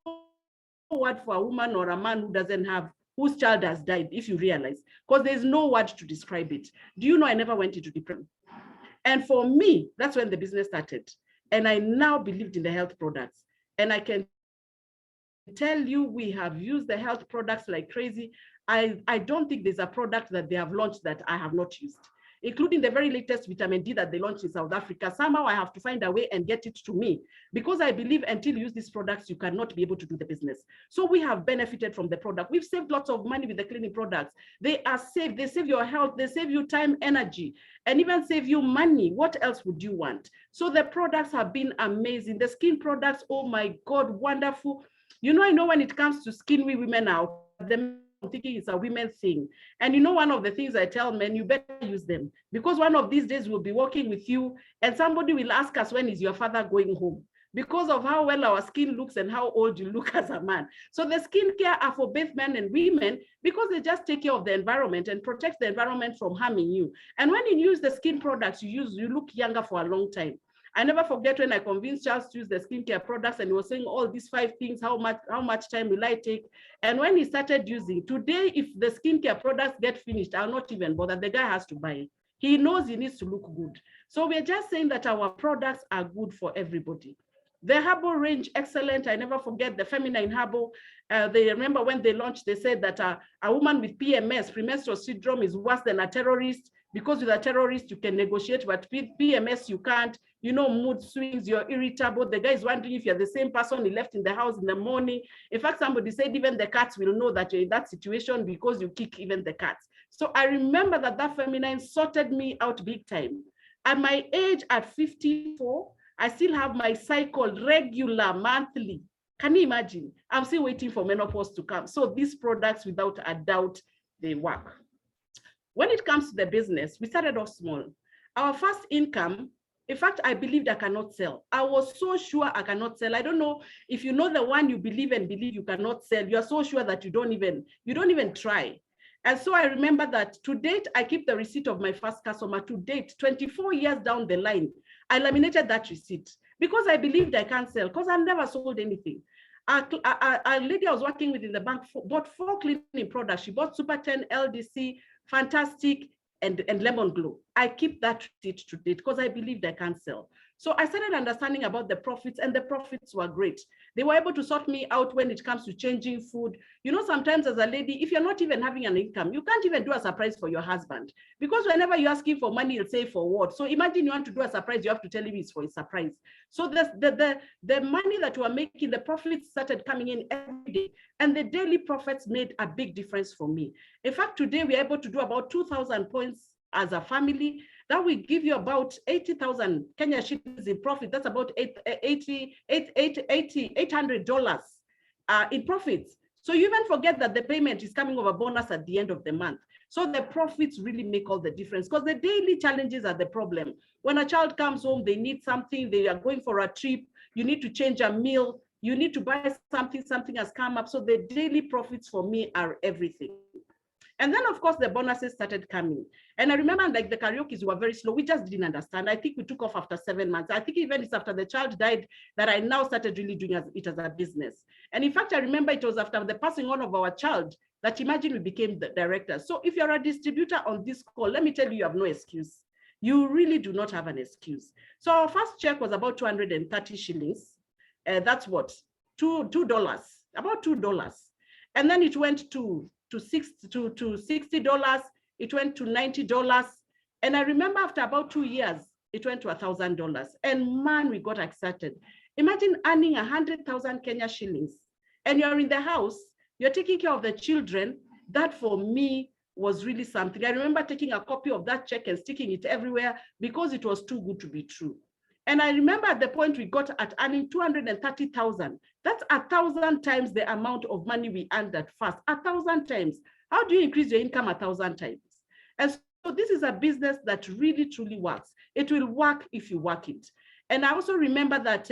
word for a woman or a man who doesn't have, whose child has died, if you realize, because there's no word to describe it. Do you know I never went into depression? And for me, that's when the business started. And I now believed in the health products. And I can tell you, we have used the health products like crazy. I don't think there's a product that they have launched that I have not used, including the very latest vitamin D that they launched in South Africa. Somehow I have to find a way and get it to me because I believe until you use these products, you cannot be able to do the business. So we have benefited from the product. We've saved lots of money with the cleaning products. They are safe. They save your health. They save you time, energy, and even save you money. What else would you want? So the products have been amazing. The skin products, oh my God, wonderful. You know, I know when it comes to skin, we women out, the thinking it's a women thing. And you know, one of the things I tell men, you better use them, because one of these days we'll be working with you and somebody will ask us, when is your father going home? Because of how well our skin looks and how old you look as a man. So the skincare are for both men and women, because they just take care of the environment and protect the environment from harming you. And when you use the skin products you look younger for a long time. I never forget when I convinced Charles to use the skincare products, and he was saying all these 5 things, how much time will I take? And when he started using, today, if the skincare products get finished, I'll not even bother. The guy has to buy it. He knows he needs to look good. So we're just saying that our products are good for everybody. The herbal range, excellent. I never forget the feminine herbal. They remember when they launched, they said that a woman with PMS, premenstrual syndrome, is worse than a terrorist, because with a terrorist you can negotiate, but with PMS you can't. You know, mood swings, you're irritable. The guy is wondering if you're the same person he left in the house in the morning. In fact, somebody said even the cats will know that you're in that situation because you kick even the cats. So I remember that feminine sorted me out big time. At my age, at 54, I still have my cycle regular, monthly. Can you imagine? I'm still waiting for menopause to come. So these products, without a doubt, they work. When it comes to the business, we started off small. Our first income, in fact, I believed I cannot sell. I was so sure I cannot sell. I don't know if you know the one you believe and believe you cannot sell. You are so sure that you don't even try. And so I remember that to date, I keep the receipt of my first customer. To date, 24 years down the line, I laminated that receipt because I believed I can't sell, because I've never sold anything. A lady I was working with in the bank bought 4 cleaning products. She bought Super 10, LDC, Fantastic, and Lemon Glow. I keep that receipt to date because I believed I can't sell. So I started understanding about the profits, and the profits were great. They were able to sort me out when it comes to changing food. You know, sometimes as a lady, if you're not even having an income, you can't even do a surprise for your husband, because whenever you ask him for money, he'll say for what? So imagine you want to do a surprise, you have to tell him it's for a surprise. So the money that you are making, the profits started coming in every day, and the daily profits made a big difference for me. In fact, today we're able to do about 2,000 points as a family. That will give you about 80,000 Kenya shillings in profit. That's about $800 in profits. So you even forget that the payment is coming over bonus at the end of the month. So the profits really make all the difference, because the daily challenges are the problem. When a child comes home, they need something, they are going for a trip, you need to change a meal, you need to buy something has come up. So the daily profits for me are everything. And then, of course, the bonuses started coming. And I remember, like, the karaoke were very slow. We just didn't understand. I think we took off after 7 months. I think even it's after the child died that I now started really doing it as a business. And in fact, I remember it was after the passing on of our child that, imagine, we became the directors. So if you're a distributor on this call, let me tell you, you have no excuse. You really do not have an excuse. So our first check was about 230 shillings. That's what? $2, about $2. And then it went to $60, it went to $90. And I remember after about 2 years, it went to $1,000. And man, we got excited. Imagine earning 100,000 Kenya shillings, and you're in the house, you're taking care of the children. That for me was really something. I remember taking a copy of that check and sticking it everywhere because it was too good to be true. And I remember at the point we got at earning 230,000. That's 1,000 times the amount of money we earned at first. 1,000 times. How do you increase your income 1,000 times? And so this is a business that really, truly works. It will work if you work it. And I also remember that,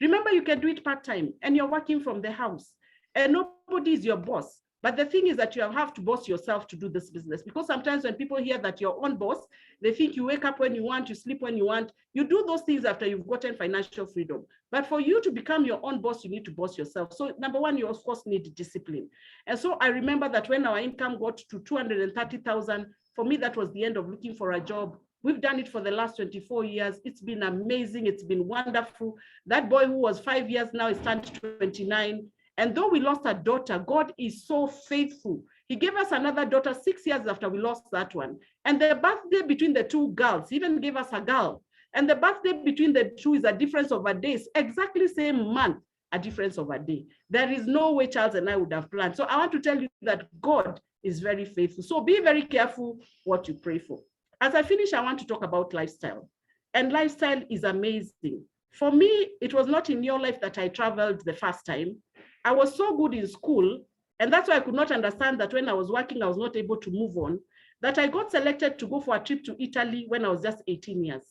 remember you can do it part-time and you're working from the house and nobody is your boss. But the thing is that you have to boss yourself to do this business, because sometimes when people hear that you're on boss, they think you wake up when you want, you sleep when you want. You do those things after you've gotten financial freedom. But for you to become your own boss, you need to boss yourself. So number one, you of course need discipline. And so I remember that when our income got to 230,000, for me, that was the end of looking for a job. We've done it for the last 24 years. It's been amazing. It's been wonderful. That boy who was 5 years now is turned 29. And though we lost a daughter, God is so faithful. He gave us another daughter 6 years after we lost that one. And the birthday between the two girls, he even gave us a girl. And the birthday between the two is a difference of a day. It's exactly same month, a difference of a day. There is no way Charles and I would have planned. So I want to tell you that God is very faithful. So be very careful what you pray for. As I finish, I want to talk about lifestyle. And lifestyle is amazing. For me, it was not in your life that I traveled the first time. I was so good in school, And that's why I could not understand that when I was working, I was not able to move on, that I got selected to go for a trip to Italy when I was just 18 years.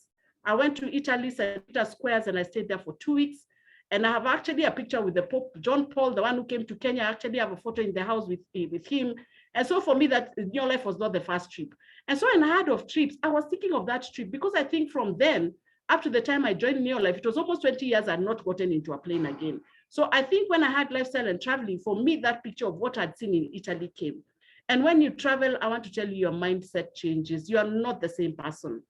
I went to Italy, St. Peter's Squares, and I stayed there for 2 weeks. And I have actually a picture with the Pope, John Paul, the one who came to Kenya. I actually have a photo in the house with him. And so for me, that New Life was not the first trip. And so when I heard of trips, I was thinking of that trip because I think from then up to the time I joined New Life, it was almost 20 years I had not gotten into a plane again. So I think when I had lifestyle and traveling, for me, that picture of what I'd seen in Italy came. And when you travel, I want to tell you, your mindset changes. You are not the same person.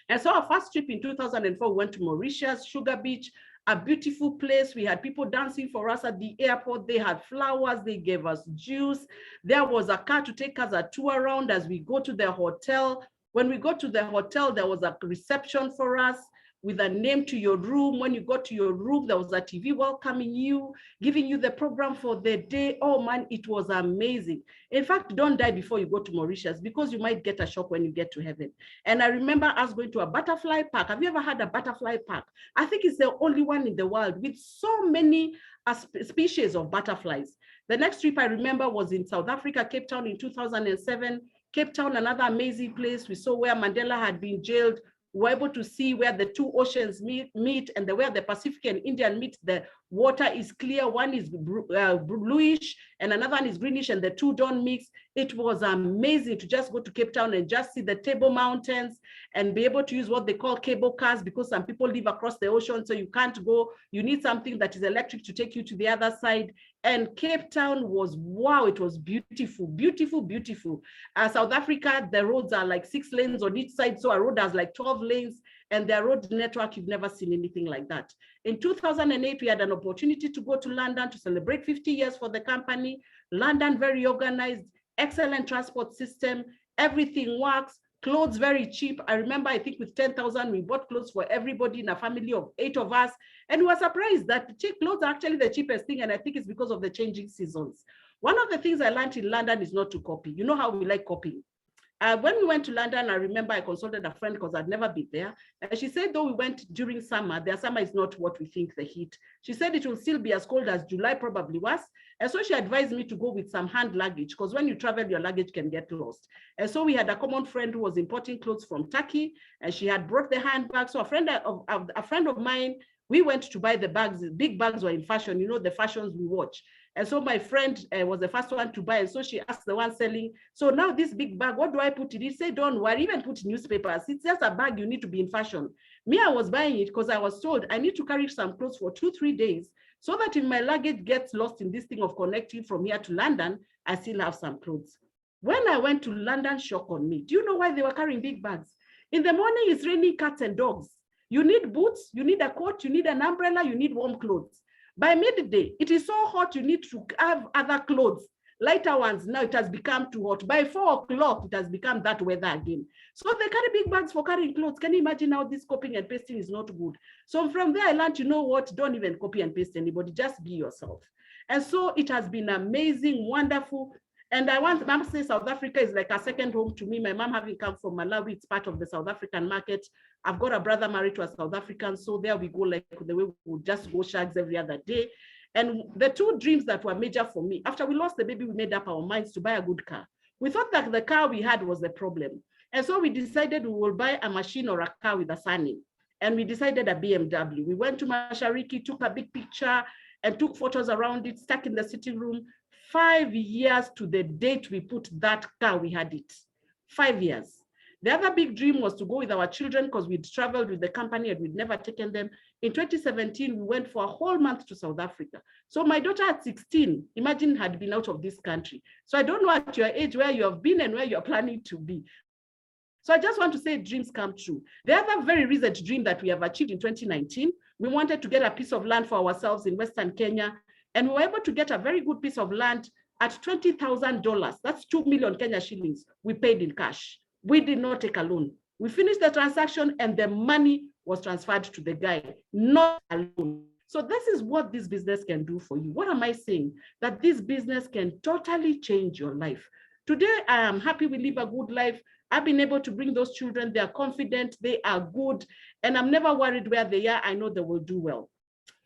And so our first trip in 2004, we went to Mauritius, Sugar Beach, a beautiful place. We had people dancing for us at the airport. They had flowers. They gave us juice. There was a car to take us a tour around as we go to the hotel. When we got to the hotel, there was a reception for us with a name to your room. When you got to your room, there was a TV welcoming you, giving you the program for the day. Oh man, it was amazing. In fact, don't die before you go to Mauritius because you might get a shock when you get to heaven. And I remember us going to a butterfly park. Have you ever had a butterfly park? I think it's the only one in the world with so many species of butterflies. The next trip I remember was in South Africa, Cape Town in 2007. Cape Town, another amazing place. We saw where Mandela had been jailed. We were able to see where the two oceans meet and where the Pacific and Indian meet. The water is clear. One is bluish and another one is greenish, and the two don't mix. It was amazing to just go to Cape Town and just see the Table Mountains and be able to use what they call cable cars, because some people live across the ocean, so you can't go. You need something that is electric to take you to the other side. And Cape Town was, wow, it was beautiful, beautiful, beautiful. South Africa, the roads are like 6 lanes on each side. So a road has like 12 lanes, and their road network, you've never seen anything like that. In 2008, we had an opportunity to go to London to celebrate 50 years for the company. London, very organized, excellent transport system, everything works. Clothes very cheap. I remember, I think with 10,000, we bought clothes for everybody in a family of 8 of us. And we were surprised that cheap clothes are actually the cheapest thing. And I think it's because of the changing seasons. One of the things I learned in London is not to copy. You know how we like copying. When we went to London, I remember I consulted a friend because I'd never been there. And she said, though we went during summer, their summer is not what we think, the heat. She said it will still be as cold as July probably was. And so she advised me to go with some hand luggage, because when you travel, your luggage can get lost. And so we had a common friend who was importing clothes from Turkey, and she had brought the handbag. So a friend of mine, we went to buy the bags. The big bags were in fashion, you know, the fashions we watch. And so my friend was the first one to buy. And so she asked the one selling, so now this big bag, what do I put in it? He said, don't worry, even put newspapers. It's just a bag, you need to be in fashion. Me, I was buying it because I was told I need to carry some clothes for 2-3 days so that if my luggage gets lost in this thing of connecting from here to London, I still have some clothes. When I went to London, shock on me. Do you know why they were carrying big bags? In the morning, it's raining, cats and dogs. You need boots, you need a coat, you need an umbrella, you need warm clothes. By midday, it is so hot, you need to have other clothes, lighter ones. Now it has become too hot. By 4 o'clock, it has become that weather again. So they carry big bags for carrying clothes. Can you imagine how this copying and pasting is not good? So from there, I learned, you know what, don't even copy and paste anybody, just be yourself. And so it has been amazing, wonderful. And I must say South Africa is like a second home to me. My mom having come from Malawi, it's part of the South African market. I've got a brother married to a South African, so there we go, like the way we would just go shags every other day. And the two dreams that were major for me, after we lost the baby, we made up our minds to buy a good car. We thought that the car we had was the problem. And so we decided we will buy a machine or a car with a surname. And we decided a BMW. We went to Mashariki, took a big picture and took photos around it, stuck in the sitting room. 5 years to the date we put that car, we had it. 5 years. The other big dream was to go with our children because we'd traveled with the company and we'd never taken them. In 2017, we went for a whole month to South Africa. So my daughter at 16, imagine, had been out of this country. So I don't know at your age where you have been and where you're planning to be. So I just want to say dreams come true. The other very recent dream that we have achieved in 2019, we wanted to get a piece of land for ourselves in Western Kenya. And we were able to get a very good piece of land at $20,000. That's 2 million Kenya shillings. We paid in cash. We did not take a loan. We finished the transaction and the money was transferred to the guy, not a loan. So this is what this business can do for you. What am I saying? That this business can totally change your life. Today, I am happy we live a good life. I've been able to bring those children. They are confident, they are good, and I'm never worried where they are. I know they will do well.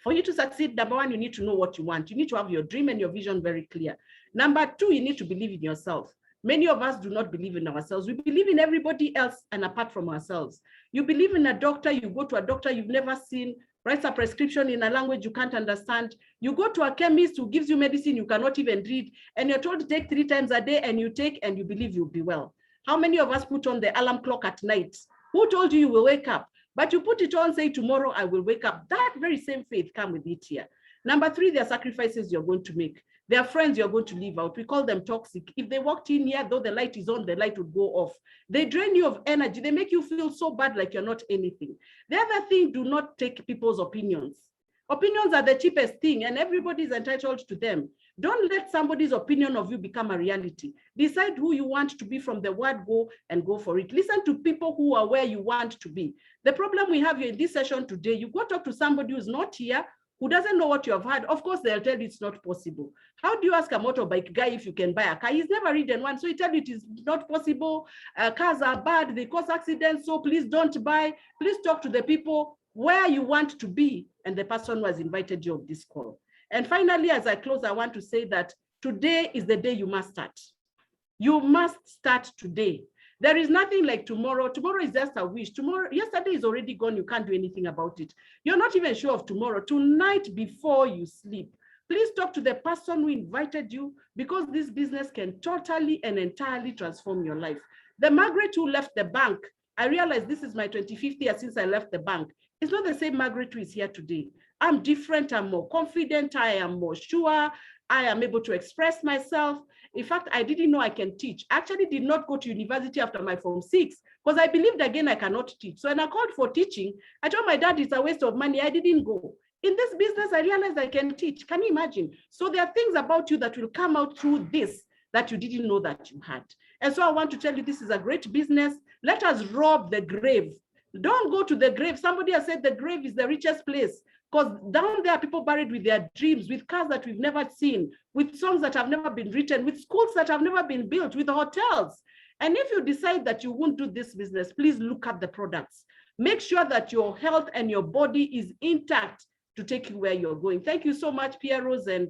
For you to succeed, number one, you need to know what you want. You need to have your dream and your vision very clear. Number two, you need to believe in yourself. Many of us do not believe in ourselves. We believe in everybody else and apart from ourselves. You believe in a doctor, you go to a doctor you've never seen, writes a prescription in a language you can't understand. You go to a chemist who gives you medicine you cannot even read, and you're told to take 3 times a day, and you take and you believe you'll be well. How many of us put on the alarm clock at night? Who told you you will wake up? But you put it on, say, tomorrow I will wake up. That very same faith come with it here. Number three, there are sacrifices you're going to make. There are friends you're going to leave out. We call them toxic. If they walked in here, though the light is on, the light would go off. They drain you of energy. They make you feel so bad, like you're not anything. The other thing, do not take people's opinions. Opinions are the cheapest thing, and everybody is entitled to them. Don't let somebody's opinion of you become a reality. Decide who you want to be from the word go, and go for it. Listen to people who are where you want to be. The problem we have here in this session today, you go talk to somebody who's not here, who doesn't know what you have heard. Of course, they'll tell you it's not possible. How do you ask a motorbike guy if you can buy a car? He's never ridden one, so he tells you it is not possible. Cars are bad, they cause accidents, so please don't buy. Please talk to the people where you want to be and the person who has invited you on this call. And finally, as I close, I want to say that today is the day you must start. You must start today. There is nothing like tomorrow. Tomorrow is just a wish. Tomorrow, yesterday is already gone. You can't do anything about it. You're not even sure of tomorrow. Tonight, before you sleep, please talk to the person who invited you, because this business can totally and entirely transform your life. The Margaret who left the bank, I realized this is my 25th year since I left the bank. It's not the same Margaret who is here today. I'm different. I'm more confident. I am more sure. I am able to express myself. In fact, I didn't know I can teach. I actually did not go to university after my Form 6 because I believed again I cannot teach. So when I called for teaching, I told my dad it's a waste of money. I didn't go. In this business, I realized I can teach. Can you imagine? So there are things about you that will come out through this that you didn't know that you had. And so I want to tell you, this is a great business. Let us rob the grave. Don't go to the grave. Somebody has said the grave is the richest place, because down there are people buried with their dreams, with cars that we've never seen, with songs that have never been written, with schools that have never been built, with hotels. And if you decide that you won't do this business, please look at the products. Make sure that your health and your body is intact to take you where you're going. Thank you so much, Pierre Rose and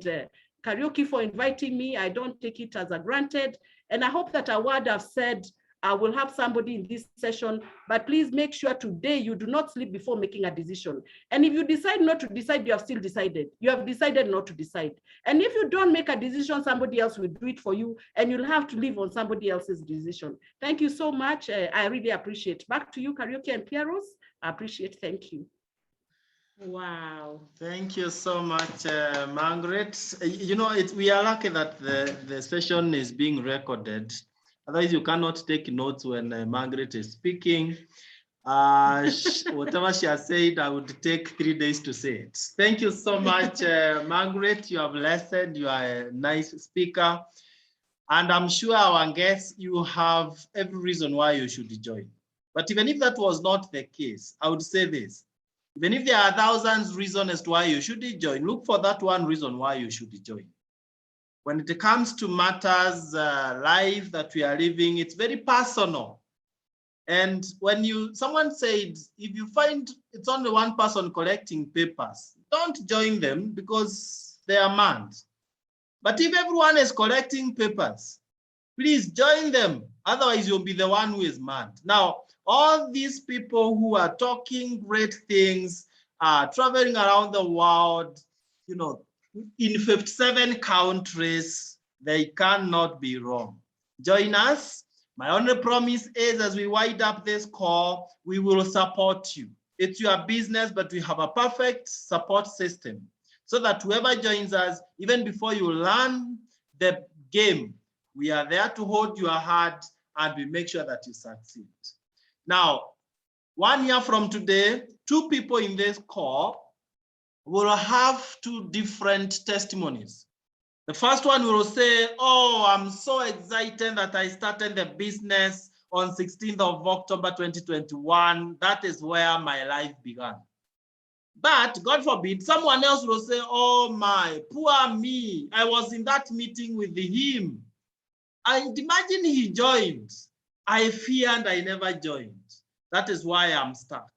Karaoke, for inviting me. I don't take it as a granted. And I hope that a word I've said, I will have somebody in this session, but please make sure today you do not sleep before making a decision. And if you decide not to decide, you have still decided. You have decided not to decide. And if you don't make a decision, somebody else will do it for you, and you'll have to live on somebody else's decision. Thank you so much. I really appreciate. Back to you, Karaoke and Pierre Rose. I appreciate. Thank you. Wow. Thank you so much, Margaret. You know, we are lucky that the session is being recorded. Otherwise, you cannot take notes when Margaret is speaking. Whatever she has said, I would take 3 days to say it. Thank you so much, Margaret. You have listened. You are a nice speaker. And I'm sure our guests, you have every reason why you should join. But even if that was not the case, I would say this. Even if there are thousands reasons as to why you should join, look for that one reason why you should join. When it comes to matters, life that we are living, it's very personal. And when someone said, if you find it's only one person collecting papers, don't join them because they are mad. But if everyone is collecting papers, please join them. Otherwise, you'll be the one who is mad. Now, all these people who are talking great things, traveling around the world, you know, in 57 countries, they cannot be wrong. Join us. My only promise is, as we wind up this call, we will support you. It's your business, but we have a perfect support system so that whoever joins us, even before you learn the game, we are there to hold your hand and we make sure that you succeed. Now, 1 year from today, 2 people in this call will have 2 different testimonies. The first one will say, oh, I'm so excited that I started the business on 16th of October 2021. That is where my life began. But God forbid, someone else will say, oh my, poor me. I was in that meeting with him. And imagine he joined. I feared I never joined. That is why I'm stuck.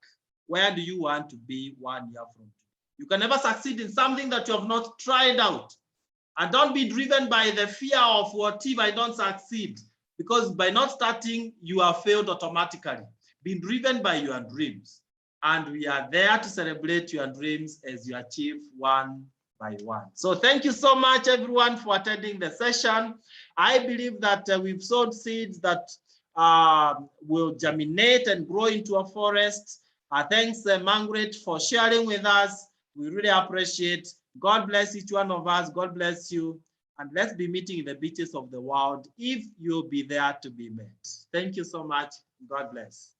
Where do you want to be 1 year from today? You can never succeed in something that you have not tried out. And don't be driven by the fear of what if I don't succeed, because by not starting, you are failed automatically. Be driven by your dreams. And we are there to celebrate your dreams as you achieve one by one. So thank you so much, everyone, for attending the session. I believe that we've sowed seeds that will germinate and grow into a forest. Thanks, Margaret, for sharing with us. We really appreciate. God bless each one of us. God bless you. And let's be meeting in the beaches of the world if you'll be there to be met. Thank you so much. God bless.